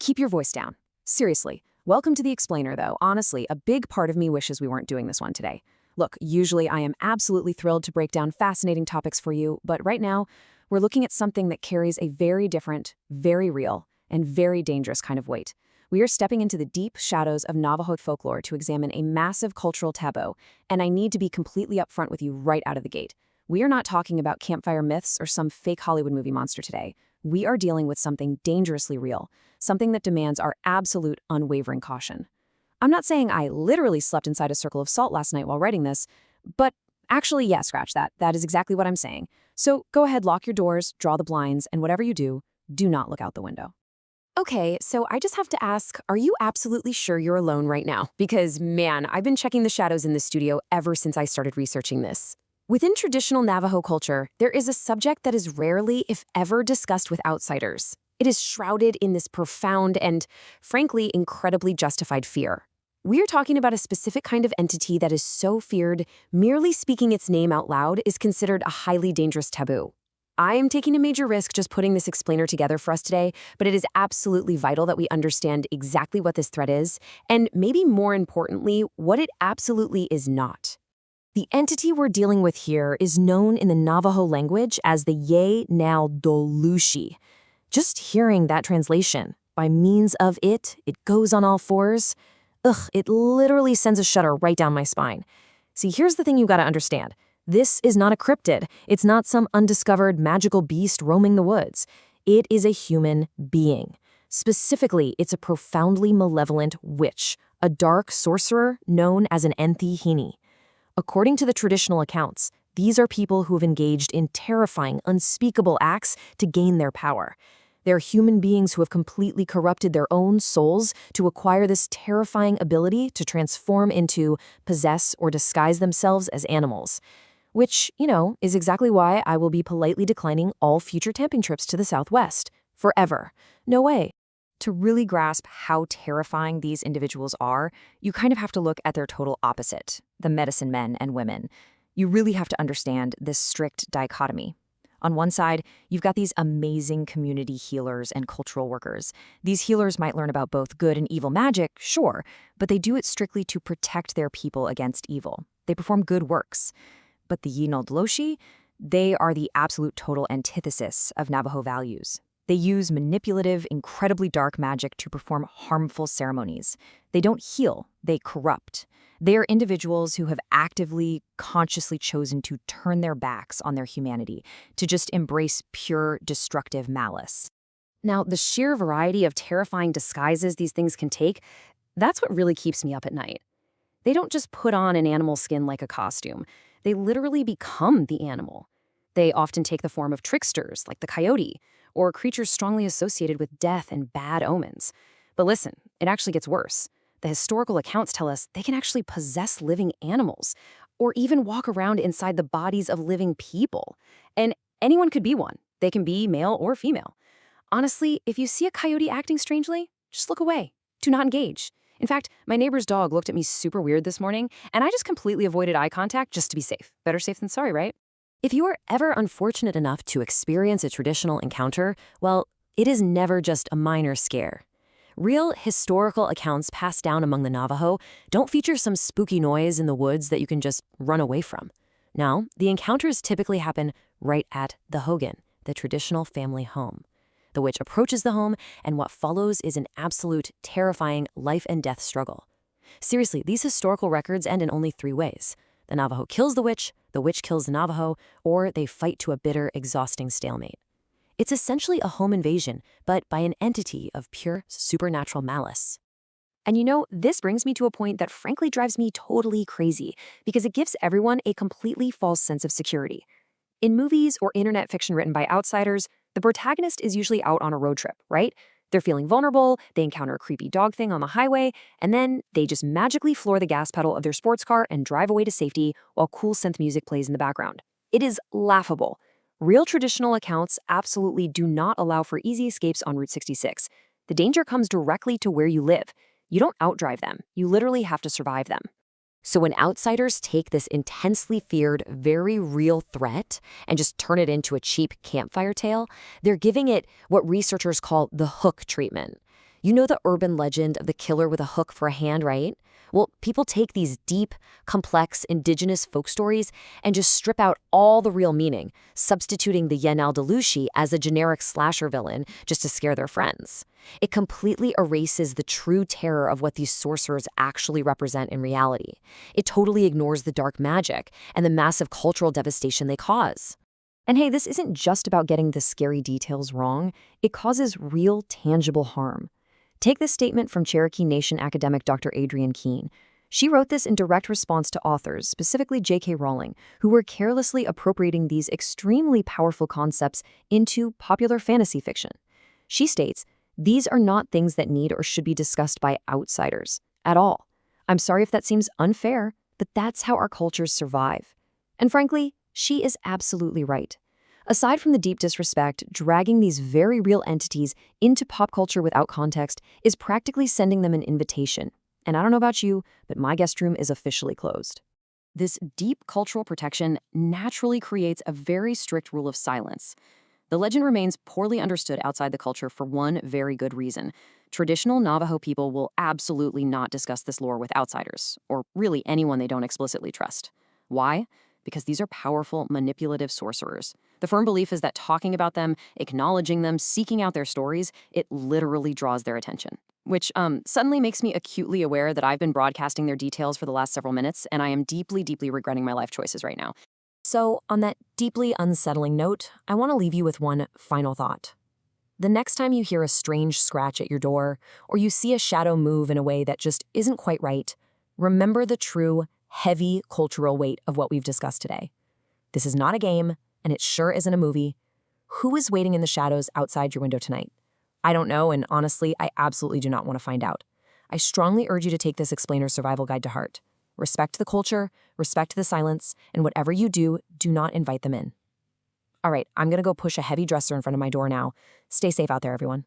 keep your voice down. Seriously, welcome to the explainer, though. Honestly, a big part of me wishes we weren't doing this one today. Look, usually I am absolutely thrilled to break down fascinating topics for you, but right now, we're looking at something that carries a very different, very real, and very dangerous kind of weight. We are stepping into the deep shadows of Navajo folklore to examine a massive cultural taboo, and I need to be completely upfront with you right out of the gate. We are not talking about campfire myths or some fake Hollywood movie monster today. We are dealing with something dangerously real, something that demands our absolute, unwavering caution. I'm not saying I literally slept inside a circle of salt last night while writing this, but actually, yeah, scratch that. That is exactly what I'm saying. So go ahead, lock your doors, draw the blinds, and whatever you do not look out the window. Okay, so I just have to ask, are you absolutely sure you're alone right now? Because, man, I've been checking the shadows in the studio ever since I started researching this. Within traditional Navajo culture, there is a subject that is rarely, if ever, discussed with outsiders. It is shrouded in this profound and, frankly, incredibly justified fear. We are talking about a specific kind of entity that is so feared, merely speaking its name out loud is considered a highly dangerous taboo. I am taking a major risk just putting this explainer together for us today, but it is absolutely vital that we understand exactly what this threat is, and maybe more importantly, what it absolutely is not. The entity we're dealing with here is known in the Navajo language as the naaldlooshii. Just hearing that translation, by means of it goes on all fours, it literally sends a shudder right down my spine. See, here's the thing you gotta understand. This is not a cryptid. It's not some undiscovered magical beast roaming the woods. It is a human being. Specifically, it's a profoundly malevolent witch, a dark sorcerer known as an Enthihini. According to the traditional accounts, these are people who have engaged in terrifying, unspeakable acts to gain their power. They're human beings who have completely corrupted their own souls to acquire this terrifying ability to transform into, possess, or disguise themselves as animals. Which, is exactly why I will be politely declining all future camping trips to the Southwest. Forever. No way. To really grasp how terrifying these individuals are, you kind of have to look at their total opposite, the medicine men and women. You really have to understand this strict dichotomy. On one side, you've got these amazing community healers and cultural workers. These healers might learn about both good and evil magic, sure, but they do it strictly to protect their people against evil. They perform good works. But the naaldlooshii, they are the absolute total antithesis of Navajo values. They use manipulative, incredibly dark magic to perform harmful ceremonies. They don't heal, they corrupt. They are individuals who have actively, consciously chosen to turn their backs on their humanity, to just embrace pure, destructive malice. Now, the sheer variety of terrifying disguises these things can take, that's what really keeps me up at night. They don't just put on an animal skin like a costume. They literally become the animal. They often take the form of tricksters, like the coyote, or creatures strongly associated with death and bad omens. But listen, it actually gets worse. The historical accounts tell us they can actually possess living animals, or even walk around inside the bodies of living people. And anyone could be one. They can be male or female. Honestly, if you see a coyote acting strangely, just look away. Do not engage. In fact, my neighbor's dog looked at me super weird this morning, and I just completely avoided eye contact just to be safe. Better safe than sorry, right? If you are ever unfortunate enough to experience a traditional encounter, well, it is never just a minor scare. Real historical accounts passed down among the Navajo don't feature some spooky noise in the woods that you can just run away from. No, the encounters typically happen right at the hogan, the traditional family home. The witch approaches the home, and what follows is an absolute, terrifying life and death struggle. Seriously, these historical records end in only 3 ways. The Navajo kills the witch kills the Navajo, or they fight to a bitter, exhausting stalemate. It's essentially a home invasion, but by an entity of pure, supernatural malice. And this brings me to a point that frankly drives me totally crazy, because it gives everyone a completely false sense of security. In movies or internet fiction written by outsiders, the protagonist is usually out on a road trip, right? They're feeling vulnerable, they encounter a creepy dog thing on the highway, and then they just magically floor the gas pedal of their sports car and drive away to safety while cool synth music plays in the background. It is laughable. Real traditional accounts absolutely do not allow for easy escapes on Route 66. The danger comes directly to where you live. You don't outdrive them. You literally have to survive them. So when outsiders take this intensely feared, very real threat and just turn it into a cheap campfire tale, they're giving it what researchers call the hook treatment. You know the urban legend of the killer with a hook for a hand, right? Well, people take these deep, complex, indigenous folk stories and just strip out all the real meaning, substituting the naaldlooshii as a generic slasher villain just to scare their friends. It completely erases the true terror of what these sorcerers actually represent in reality. It totally ignores the dark magic and the massive cultural devastation they cause. And hey, this isn't just about getting the scary details wrong. It causes real, tangible harm. Take this statement from Cherokee Nation academic Dr. Adrienne Keene. She wrote this in direct response to authors, specifically J.K. Rowling, who were carelessly appropriating these extremely powerful concepts into popular fantasy fiction. She states, "These are not things that need or should be discussed by outsiders at all. I'm sorry if that seems unfair, but that's how our cultures survive." And frankly, she is absolutely right. Aside from the deep disrespect, dragging these very real entities into pop culture without context is practically sending them an invitation. And I don't know about you, but my guest room is officially closed. This deep cultural protection naturally creates a very strict rule of silence. The legend remains poorly understood outside the culture for one very good reason. Traditional Navajo people will absolutely not discuss this lore with outsiders, or really anyone they don't explicitly trust. Why? Because these are powerful, manipulative sorcerers. The firm belief is that talking about them, acknowledging them, seeking out their stories, it literally draws their attention. Which suddenly makes me acutely aware that I've been broadcasting their details for the last several minutes, and I am deeply, deeply regretting my life choices right now. So, on that deeply unsettling note, I want to leave you with one final thought. The next time you hear a strange scratch at your door, or you see a shadow move in a way that just isn't quite right, remember the true, heavy cultural weight of what we've discussed today. This is not a game, and it sure isn't a movie. Who is waiting in the shadows outside your window tonight? I don't know, and honestly, I absolutely do not want to find out. I strongly urge you to take this explainer survival guide to heart. Respect the culture, respect the silence, and whatever you do, do not invite them in. All right, I'm going to go push a heavy dresser in front of my door now. Stay safe out there, everyone.